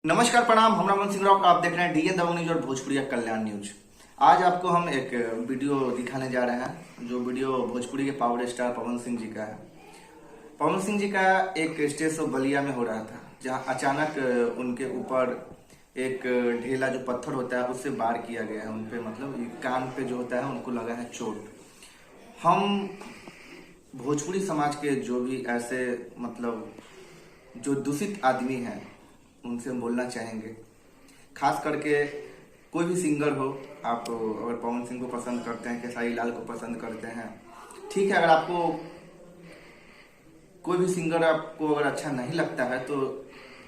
नमस्कार प्रणाम, हम रमन सिंह राव। आप देख रहे हैं डीएन दबंग न्यूज और भोजपुरी कल्याण न्यूज। आज आपको हम एक वीडियो दिखाने जा रहे हैं, जो वीडियो भोजपुरी के पावर स्टार पवन सिंह जी का है। पवन सिंह जी का एक स्टेज शो बलिया में हो रहा था, जहां अचानक उनके ऊपर एक ढेला जो पत्थर होता है उससे वार किया गया है। उनपे मतलब कान पे जो होता है उनको लगा है चोट। हम भोजपुरी समाज के जो भी ऐसे मतलब जो दूषित आदमी हैं उनसे हम बोलना चाहेंगे, खास करके कोई भी सिंगर हो, आप अगर पवन सिंह को पसंद करते हैं, खेसारी लाल को पसंद करते हैं, ठीक है। अगर आपको कोई भी सिंगर आपको अगर अच्छा नहीं लगता है तो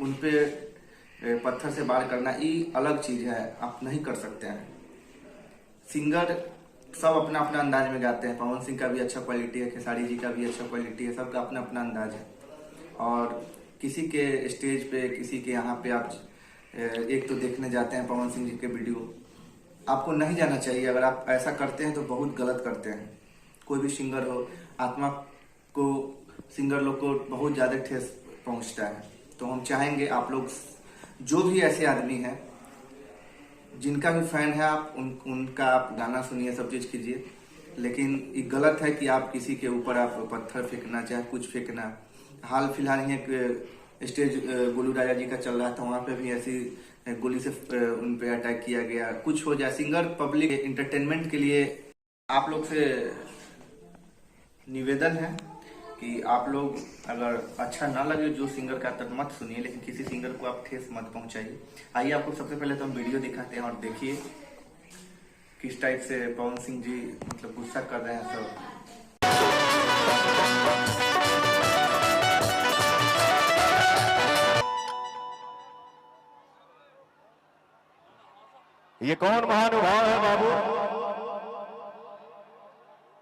उन पे पत्थर से वार करना ये अलग चीज है, आप नहीं कर सकते हैं। सिंगर सब अपना अपना अंदाज में गाते हैं। पवन सिंह का भी अच्छा क्वालिटी है, खेसारी जी का भी अच्छा क्वालिटी है, सबका अपना अपना अंदाज है। और किसी के स्टेज पे, किसी के यहाँ पे आप एक तो देखने जाते हैं पवन सिंह जी के वीडियो, आपको नहीं जाना चाहिए। अगर आप ऐसा करते हैं तो बहुत गलत करते हैं। कोई भी सिंगर हो, आत्मा को सिंगर लोग को बहुत ज्यादा ठेस पहुंचता है। तो हम चाहेंगे आप लोग जो भी ऐसे आदमी हैं जिनका भी फैन है, आप उनका आप गाना सुनिए, सब चीज कीजिए, लेकिन ये गलत है कि आप किसी के ऊपर आप पत्थर फेंकना, चाहे कुछ फेंकना। हाल फिलहाल ही एक स्टेज गोलू राजा जी का चल रहा था, वहां पे भी ऐसी गोली से उन पे अटैक किया गया। कुछ हो जाए, सिंगर पब्लिक एंटरटेनमेंट के लिए आप लोग से निवेदन है कि आप लोग अगर अच्छा ना लगे जो सिंगर का तब मत सुनिए, लेकिन किसी सिंगर को आप ठेस मत पहुंचाइए। आइए आपको सबसे पहले तो हम वीडियो दिखाते हैं और देखिए किस टाइप से पवन सिंह जी मतलब गुस्सा कर रहे हैं सब। ये कौन महानुभाव है बाबू?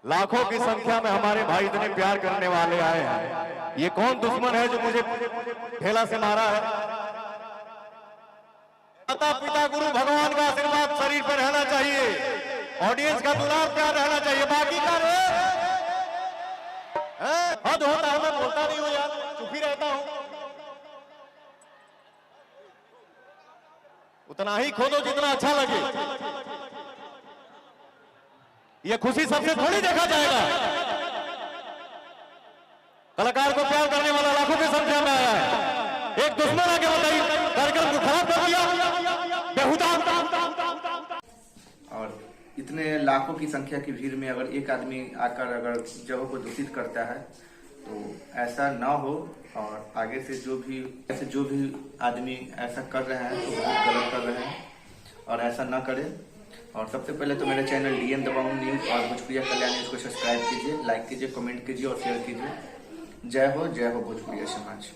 लाखों की संख्या में हमारे भाई इतने प्यार करने वाले आए हैं। ये कौन दुश्मन है जो मुझे ठेला से मारा है? माता पिता गुरु भगवान का आशीर्वाद शरीर पर रहना चाहिए, ऑडियंस का दुलार प्यार रहना चाहिए। बाकी का हद होता है, मैं बोलता नहीं हूँ यार, चुप ही रहता हूँ। उतना ही खोदो जितना अच्छा लगे। ये खुशी सबसे थोड़ी देखा जाएगा। कलाकार को प्यार करने वाला लाखों की संख्या में आया है, एक दुश्मन आके बताइए कार्यक्रम को खराब कर दिया बेहुदा। और इतने लाखों की संख्या की भीड़ में अगर एक आदमी आकर अगर जगह को दूषित करता है तो ऐसा ना हो। और आगे से जो भी आदमी ऐसा कर रहे हैं तो बहुत गलत कर रहे हैं, और ऐसा ना करें। और सबसे पहले तो मेरे चैनल डीएन दबंग न्यूज और भोजपुरी कल्याण न्यूज को सब्सक्राइब कीजिए, लाइक कीजिए, कमेंट कीजिए और शेयर कीजिए। जय हो भोजपुरी समाज।